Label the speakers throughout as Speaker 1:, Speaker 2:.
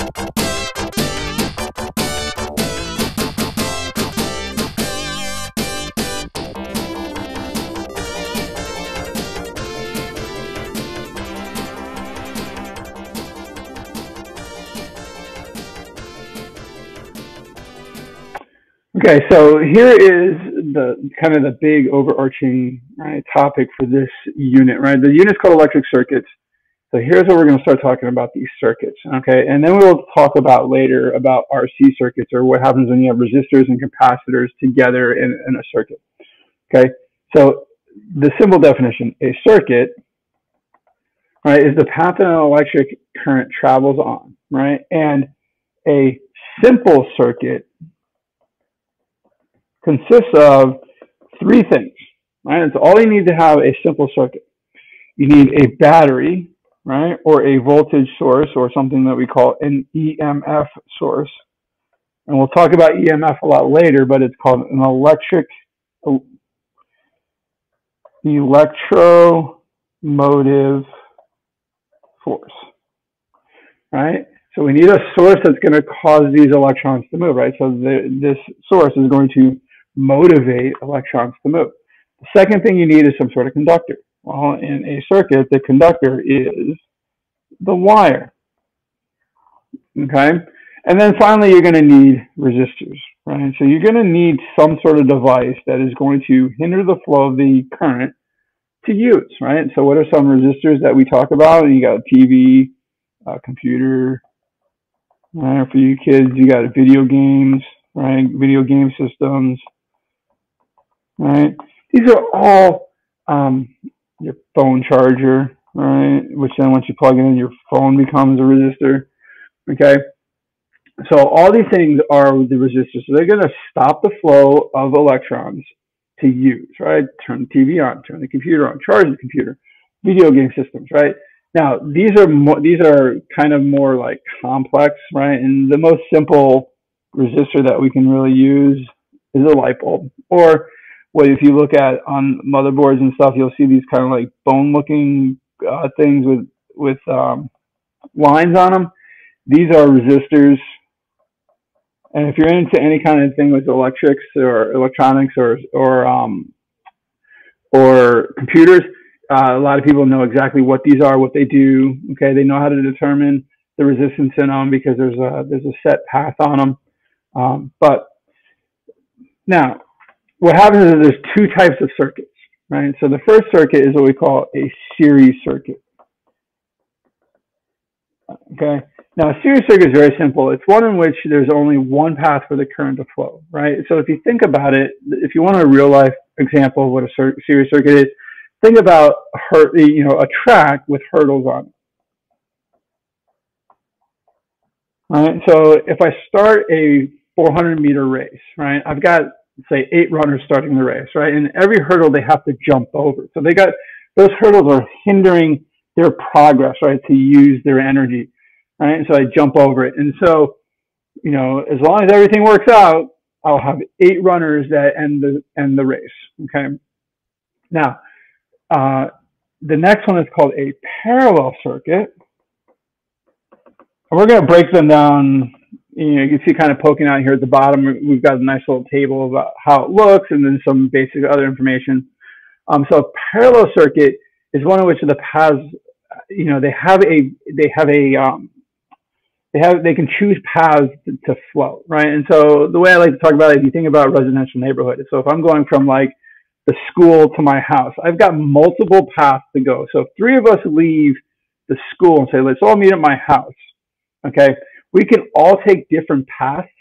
Speaker 1: Okay, so here is the kind of the big overarching, right, topic for this unit, right? The unit's called electric circuits. So here's what we're going to start talking about, these circuits, okay? And then we'll talk about later about RC circuits, or what happens when you have resistors and capacitors together in a circuit, okay? So the simple definition, a circuit, right, is the path that an electric current travels on, right? And a simple circuit consists of three things, right? It's all you need to have a simple circuit. You need a battery, right, or a voltage source, or something that we call an EMF source. And we'll talk about EMF a lot later, but it's called an electromotive force, right? So we need a source that's going to cause these electrons to move, right? So this source is going to motivate electrons to move. The second thing you need is some sort of conductor. Well, in a circuit, the conductor is the wire, okay? And then finally, you're going to need resistors, right? So you're going to need some sort of device that is going to hinder the flow of the current to use, right? So what are some resistors that we talk about? You got a TV, computer, right? For you kids, you got video games, right? Video game systems, right? These are all your phone charger, right? Which then once you plug it in, your phone becomes a resistor, okay? So all these things are the resistors. So they're going to stop the flow of electrons to use, right? Turn the TV on, turn the computer on, charge the computer, video game systems, right? Now, these are kind of more like complex, right? And the most simple resistor that we can really use is a light bulb. Or what if you look at on motherboards and stuff, you'll see these kind of like bone-looking things with lines on them. These are resistors. And if you're into any kind of thing with electrics or electronics or computers, a lot of people know exactly what these are, what they do. Okay, they know how to determine the resistance in them because there's a set path on them. But now, what happens is there's two types of circuits, right? So the first circuit is what we call a series circuit. Okay. Now, a series circuit is very simple. It's one in which there's only one path for the current to flow, right? So if you think about it, if you want a real life example of what a series circuit is, think about a track with hurdles on it. Right? So if I start a 400-meter race, right, I've got, say, 8 runners starting the race, right? And every hurdle they have to jump over. So those hurdles are hindering their progress, right, to use their energy, right? And so I jump over it. And so, as long as everything works out, I'll have 8 runners that end the race, okay? Now, the next one is called a parallel circuit. And we're going to break them down. You can see kind of poking out here at the bottom, we've got a nice little table about how it looks and then some basic other information. So a parallel circuit is one in which the paths, they can choose paths to flow, right? And so the way I like to talk about it, if you think about a residential neighborhood, so if I'm going from like the school to my house, I've got multiple paths to go. So if 3 of us leave the school and say, let's all meet at my house, okay? We can all take different paths,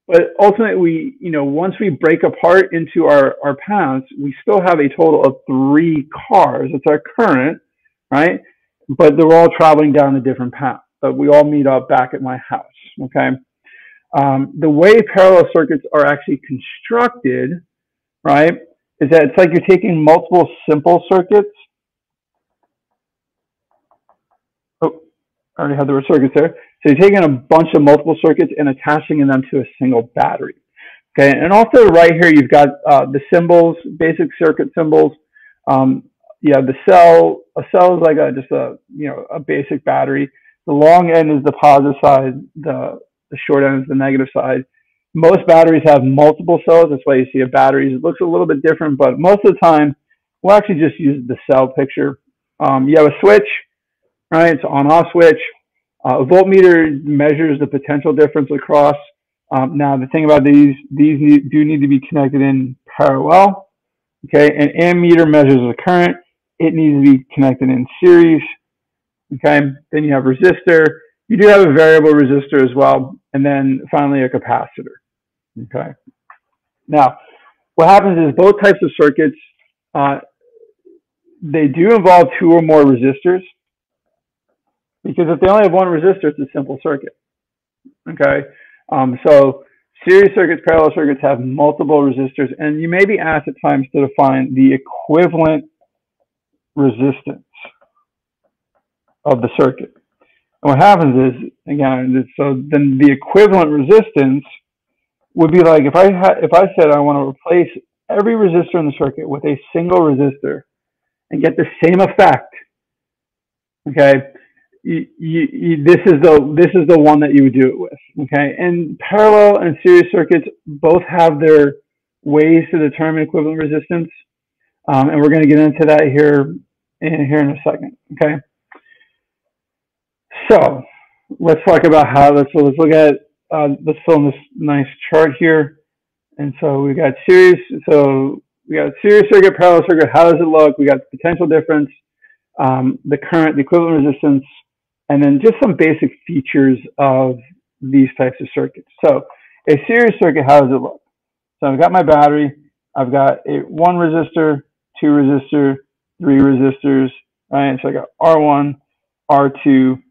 Speaker 1: but ultimately, once we break apart into our paths, we still have a total of 3 cars. It's our current, right? But they're all traveling down a different path. But we all meet up back at my house, okay? The way parallel circuits are actually constructed, right, is that it's like you're taking multiple simple circuits. Oh, I already had the word circuits there. So you're taking a bunch of multiple circuits and attaching them to a single battery. Okay, and also right here you've got the symbols, basic circuit symbols. You have the cell. A cell is like just a basic battery. The long end is the positive side, the short end is the negative side. Most batteries have multiple cells. That's why you see a battery. It looks a little bit different, but most of the time, we'll actually just use the cell picture. You have a switch, right? It's on-off switch. A voltmeter measures the potential difference across. Now, the thing about these do need to be connected in parallel. Okay, an ammeter measures the current. It needs to be connected in series. Okay, then you have resistor. You do have a variable resistor as well, and then finally a capacitor. Okay. Now, what happens is both types of circuits, they do involve two or more resistors, because if they only have one resistor, it's a simple circuit. Okay, so series circuits, parallel circuits have multiple resistors, and you may be asked at times to define the equivalent resistance of the circuit. And what happens is, again, so then the equivalent resistance would be like if I said I want to replace every resistor in the circuit with a single resistor and get the same effect. Okay, this is the one that you would do it with. Okay, and parallel and series circuits both have their ways to determine equivalent resistance, and we're going to get into that here in a second. Okay, so let's talk about how. Let's look at let's fill in this nice chart here. And so we got series. So we got series circuit, parallel circuit. How does it look? We got the potential difference, the current, the equivalent resistance, and then just some basic features of these types of circuits. So a series circuit, how does it look? So I've got my battery. I've got one resistor, two resistor, three resistors. Right. So I got R1, R2,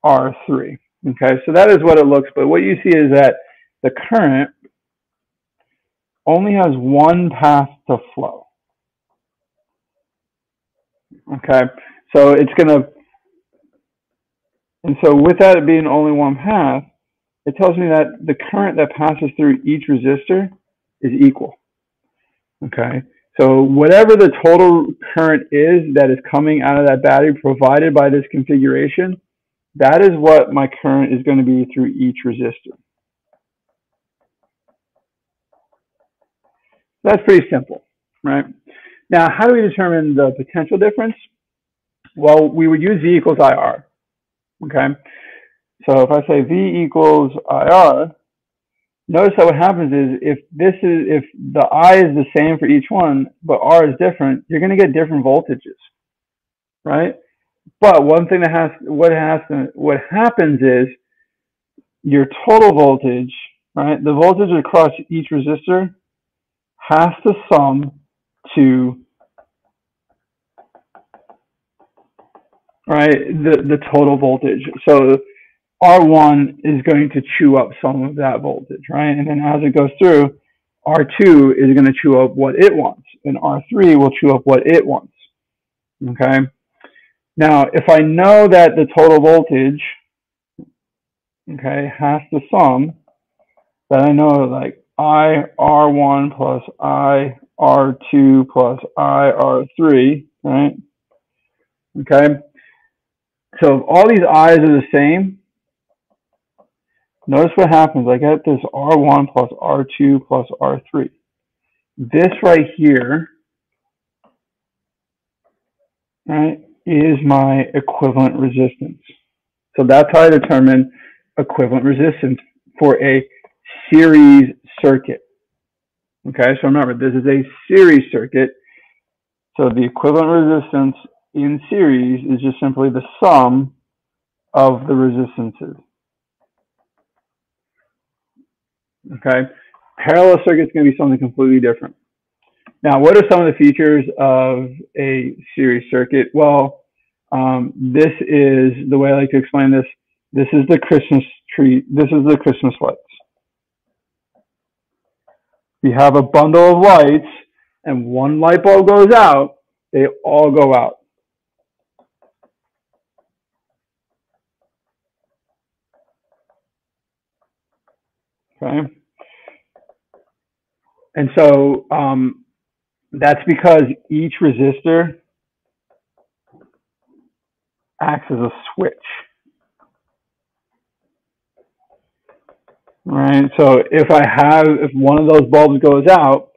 Speaker 1: R3. Okay. So that is what it looks. But what you see is that the current only has one path to flow. Okay, so it's gonna, and so with that being only one path, it tells me that the current that passes through each resistor is equal. Okay, so whatever the total current is that is coming out of that battery provided by this configuration, that is what my current is going to be through each resistor. That's pretty simple, right? Now, how do we determine the potential difference? Well, we would use V equals IR, okay? So if I say V equals IR, notice that what happens is if the I is the same for each one, but R is different, you're going to get different voltages, right? But one thing what happens is your total voltage, right? The voltage across each resistor has to sum to, right, the total voltage. So R1 is going to chew up some of that voltage, right? And then as it goes through, R2 is going to chew up what it wants, and R3 will chew up what it wants, okay? Now, if I know that the total voltage, okay, has to sum, then I know like I R1 plus I R2 plus I R3, right? Okay. So if all these I's are the same, notice what happens. I get this R1 plus R2 plus R3. This right here, right, is my equivalent resistance. So that's how I determine equivalent resistance for a series circuit. Okay, so remember, this is a series circuit. So the equivalent resistance in series is just simply the sum of the resistances. Okay, parallel circuit is going to be something completely different. Now, what are some of the features of a series circuit? Well, this is the way I like to explain this. This is the Christmas tree. This is the Christmas lights. You have a bundle of lights, and one light bulb goes out, they all go out. Okay. And so that's because each resistor acts as a switch. right? So if one of those bulbs goes out,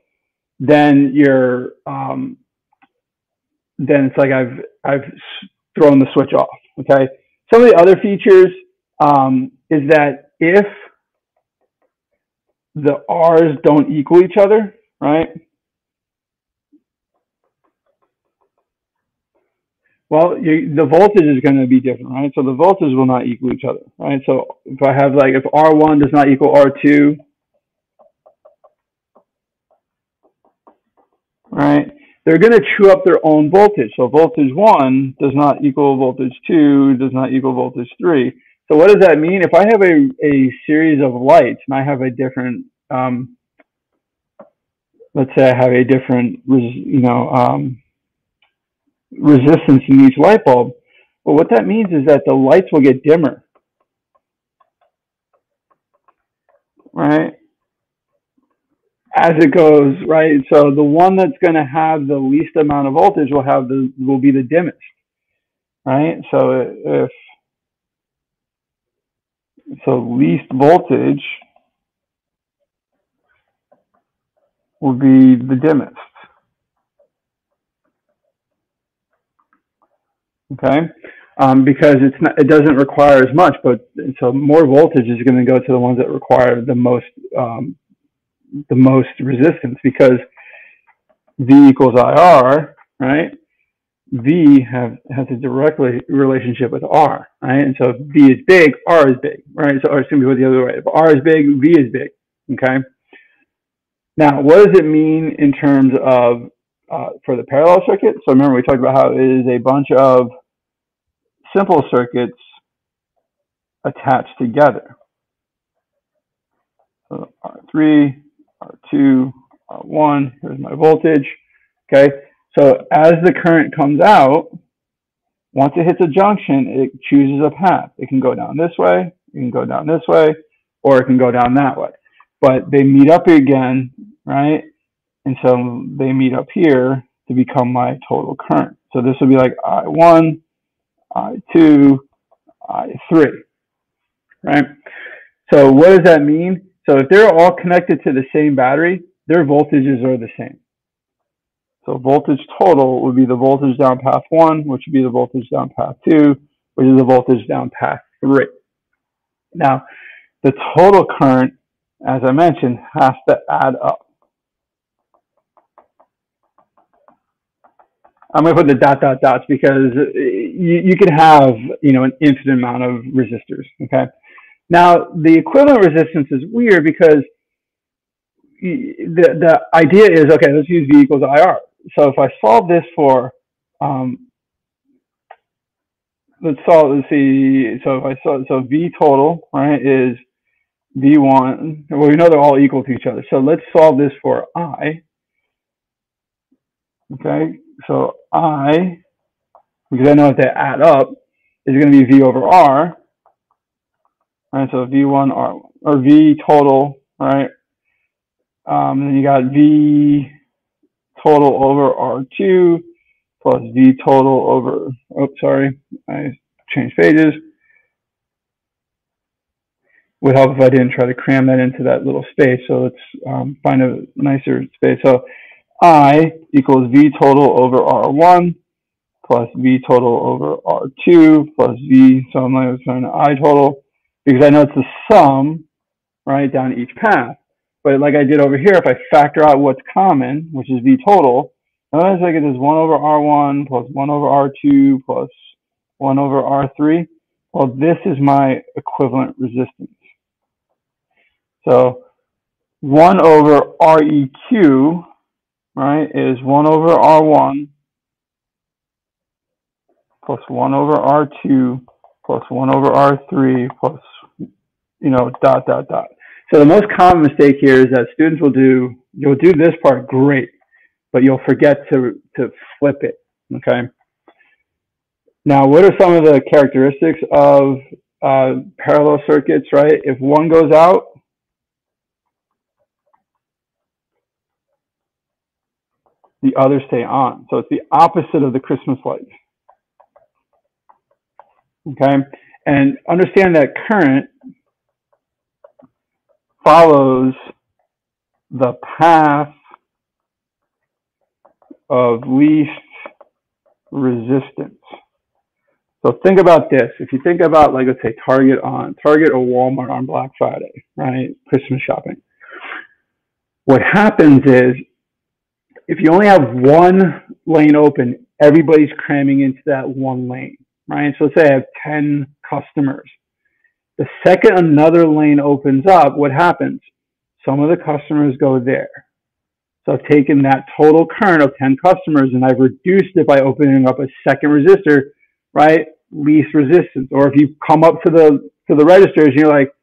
Speaker 1: then then it's like I've thrown the switch off. Okay. Some of the other features is that if the R's don't equal each other, right? Well, the voltage is going to be different, right? So the voltage will not equal each other, right? So if I have if R1 does not equal R2, right? They're going to chew up their own voltage. So voltage 1 does not equal voltage 2, does not equal voltage 3. So what does that mean? If I have a series of lights and I have a different, let's say I have a different, resistance in each light bulb, well, what that means is that the lights will get dimmer, right? As it goes, right? So the one that's going to have the least amount of voltage will be the dimmest, right? So least voltage will be the dimmest. Okay, because it doesn't require as much, but so more voltage is going to go to the ones that require the most resistance, because V equals IR, right? V has a direct relationship with R, right? And so if V is big, R is big, right? So, or excuse me, the other way. If R is big, V is big. Okay. Now, what does it mean in terms of for the parallel circuit? So remember, we talked about how it is a bunch of simple circuits attached together. So R3, R2, R1. Here's my voltage. Okay. So as the current comes out, once it hits a junction, it chooses a path. It can go down this way, it can go down this way, or it can go down that way. But they meet up again, right? And so they meet up here to become my total current. So this will be like I1, I2, I3, right? So what does that mean? So if they're all connected to the same battery, their voltages are the same. So voltage total would be the voltage down path 1, which would be the voltage down path 2, which is the voltage down path 3. Now, the total current, as I mentioned, has to add up. I'm going to put the dots because you can have, an infinite amount of resistors. Okay. Now, the equivalent resistance is weird because the idea is, okay, let's use V equals IR. So if I solve this for, let's see, so if I solve, so V total, right, is V1, well, we know they're all equal to each other. So let's solve this for I. Okay, so I, because I know if they add up, is going to be V over R. Right, so V1 R, or V total, right? Then you got V total over R2 plus V total over, sorry, I changed pages. Would help if I didn't try to cram that into that little space. So let's find a nicer space. So I equals V total over R1 plus V total over R2 plus V, so I'm going to I total, because I know it's the sum, right, down each path. But like I did over here, if I factor out what's common, which is V total, notice I get this 1 over R1 plus 1 over R2 plus 1 over R3. Well, this is my equivalent resistance. So 1 over REQ, right, is 1 over R1 plus 1 over R2 plus 1 over R3 plus, dot. So the most common mistake here is that students you'll do this part great, but you'll forget to flip it, okay? Now, what are some of the characteristics of parallel circuits, right? If one goes out, the others stay on. So it's the opposite of the Christmas lights, okay? And understand that current follows the path of least resistance. So think about this. If you think about, like, let's say Target or Walmart on Black Friday, right? Christmas shopping. What happens is, if you only have one lane open, everybody's cramming into that one lane, right? So let's say I have 10 customers. The second another lane opens up, what happens? Some of the customers go there. So I've taken that total current of 10 customers and I've reduced it by opening up a second resistor, right? Least resistance. Or if you come up to the registers and you're like,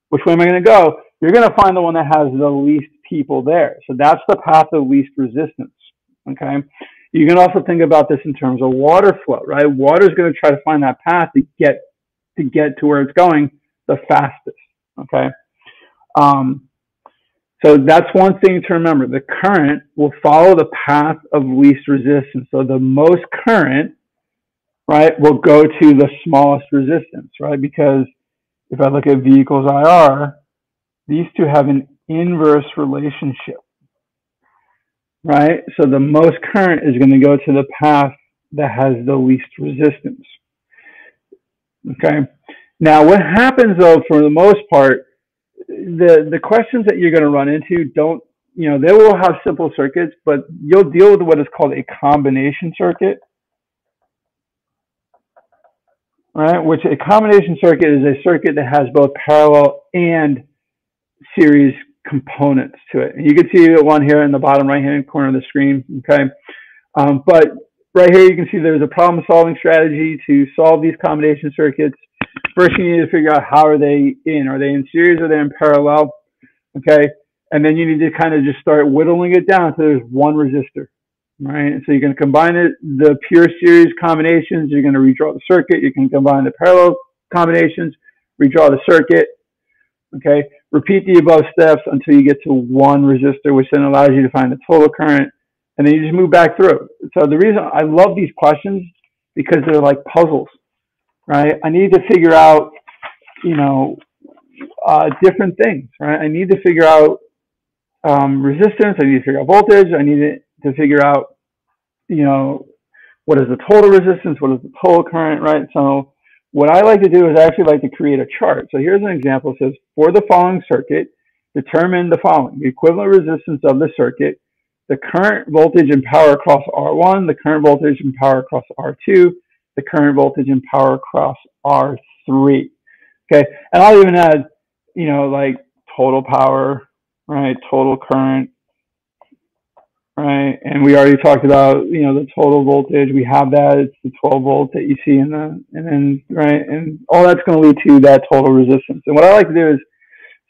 Speaker 1: which way am I going to go? You're going to find the one that has the least people there. So that's the path of least resistance. Okay. You can also think about this in terms of water flow, right? Water is going to try to find that path to get to where it's going the fastest. Okay. So that's one thing to remember. The current will follow the path of least resistance. So the most current, right, will go to the smallest resistance, right? Because if I look at V equals IR, these two have an inverse relationship, right? So the most current is going to go to the path that has the least resistance. Okay. Now, what happens though, for the most part, the questions that you're going to run into don't, they will have simple circuits, but you'll deal with what is called a combination circuit, right? Which a combination circuit is a circuit that has both parallel and series components to it. And you can see the one here in the bottom right-hand corner of the screen, okay? But right here, you can see there's a problem-solving strategy to solve these combination circuits. First, you need to figure out how are they in. Are they in series or are they in parallel? Okay, and then you need to kind of just start whittling it down so there's one resistor, right? And so you're going to combine the pure series combinations. You're going to redraw the circuit. You can combine the parallel combinations, redraw the circuit. Okay, repeat the above steps until you get to one resistor, which then allows you to find the total current, and then you just move back through. So the reason I love these questions, because they're like puzzles, right? I need to figure out, different things, right? I need to figure out resistance. I need to figure out voltage. I need to figure out, what is the total resistance? What is the total current, right? So what I like to do is I actually like to create a chart. So here's an example. It says, for the following circuit, determine the following: the equivalent resistance of the circuit, the current, voltage, and power across R1, the current voltage and power across R2, the current voltage and power across R3. Okay, and I'll even add, like total power, right? Total current, right? And we already talked about, the total voltage. We have that. It's the 12 volt that you see and then, right? And all that's going to lead to that total resistance. And what I like to do is,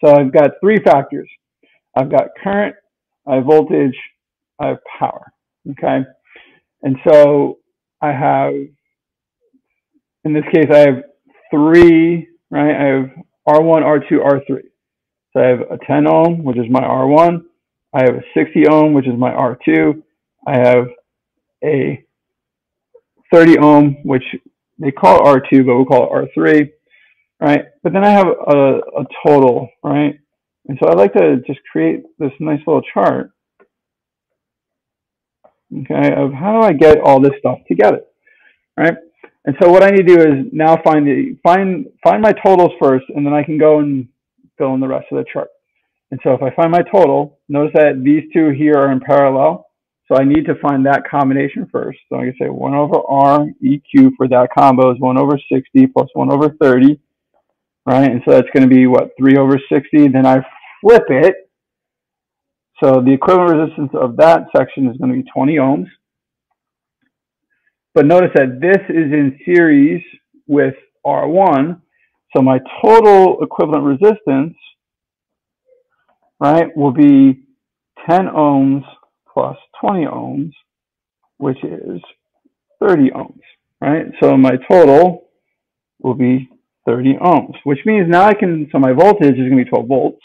Speaker 1: so I've got three factors. I've got current, I have voltage, I have power, okay? And so I have, in this case, I have three, right? I have R1, R2, R3. So I have a 10 ohm, which is my R1. I have a 60 ohm, which is my R2. I have a 30 ohm, which they call R2, but we'll call it R3, right? But then I have a total, right? And so I like to just create this nice little chart, okay, of how do I get all this stuff together, right? And so what I need to do is now find my totals first, and then I can go and fill in the rest of the chart. And so if I find my total, notice that these two here are in parallel. So I need to find that combination first. So I can say 1 over R EQ for that combo is 1 over 60 plus 1 over 30, right? And so that's going to be, what, 3 over 60. Then I flip it. So the equivalent resistance of that section is going to be 20 ohms. But notice that this is in series with R1. So my total equivalent resistance, right, will be 10 ohms plus 20 ohms, which is 30 ohms, right? So my total will be 30 ohms, which means now so my voltage is going to be 12 volts.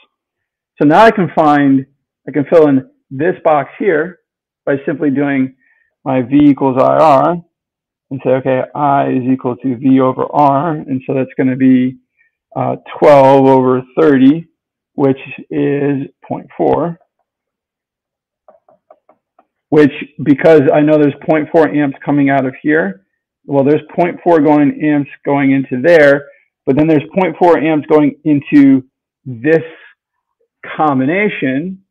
Speaker 1: So now I can fill in this box here by simply doing my V equals IR and say, okay, I is equal to V over R. And so that's going to be 12 over 30, which is 0.4, which, because I know there's 0.4 amps coming out of here, well, there's 0.4 amps going into there, but then there's 0.4 amps going into this combination.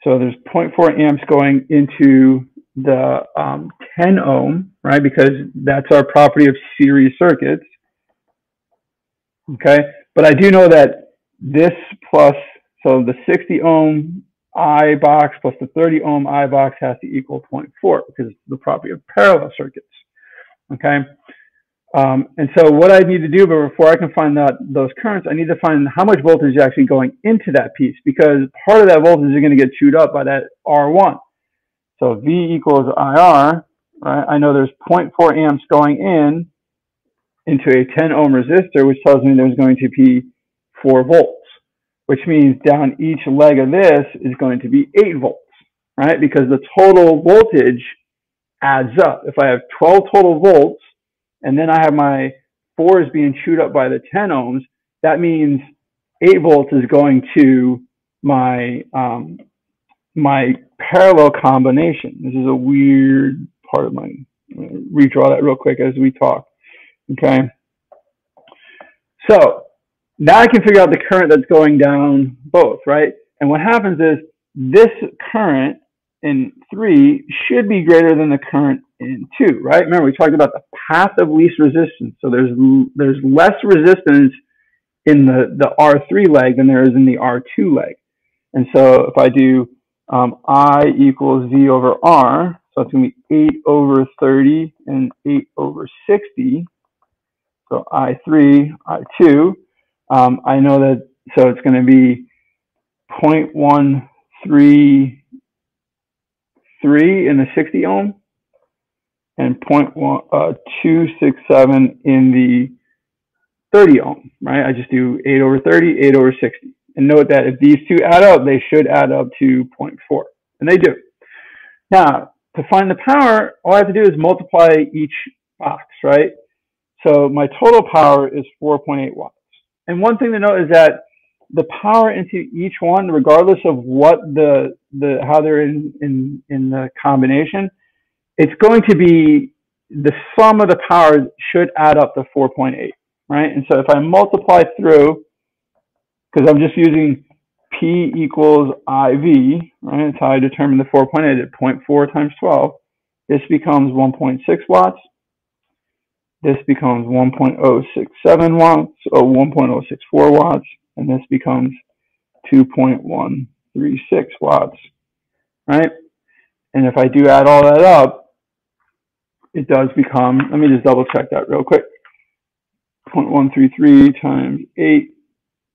Speaker 1: So there's 0.4 amps going into the 10 ohm, right? Because that's our property of series circuits. Okay, but I do know that this plus, so the 60 ohm I box plus the 30 ohm I box has to equal 0.4 because it's the property of parallel circuits. Okay, and so what I need to do, but before I can find out those currents, I need to find how much voltage is actually going into that piece, because part of that voltage is going to get chewed up by that R1. So V equals IR, right? I know there's 0.4 amps going into a 10 ohm resistor, which tells me there's going to be 4 volts, which means down each leg of this is going to be 8 volts, right? Because the total voltage adds up. If I have 12 total volts, and then I have my 4s being chewed up by the 10 ohms, that means 8 volts is going to my my parallel combination. This is a weird part of my, I'm going to redraw that real quick as we talk. Okay. So now I can figure out the current that's going down both, right? And what happens is this current in 3 should be greater than the current in 2, right? Remember, we talked about the path of least resistance. So there's less resistance in the R3 leg than there is in the R2 leg. And so if I do I equals V over R, so it's going to be 8 over 30 and 8 over 60. So I3, I2. I know that, so it's going to be 0.133 in the 60 ohm and 0.267 in the 30 ohm, right? I just do 8 over 30, 8 over 60. And note that if these two add up, they should add up to 0.4, and they do. Now, to find the power, all I have to do is multiply each box, right? So my total power is 4.8 watts. And one thing to note is that the power into each one, regardless of what how they're in the combination, it's going to be the sum of the power should add up to 4.8, right? And so if I multiply through, because I'm just using P equals IV, right? That's how I determine the 4.8 at 0.4 times 12. This becomes 1.6 watts. This becomes 1.067 watts, or 1.064 watts, and this becomes 2.136 watts, right? And if I do add all that up, it does become, let me just double check that real quick. 0.133 times 8,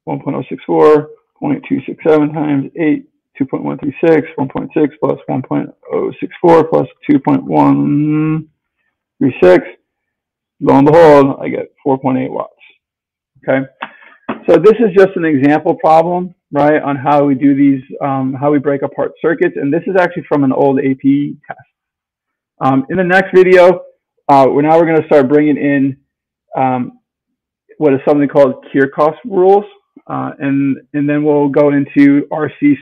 Speaker 1: 1.064, 0.267 times 8, 2.136, 1.6 plus 1.064 plus 2.136. Lo and behold, I get 4.8 watts. Okay, so this is just an example problem, right, on how we do these, how we break apart circuits, and this is actually from an old AP test. In the next video, we're going to start bringing in what is something called Kirchhoff's rules, and then we'll go into RC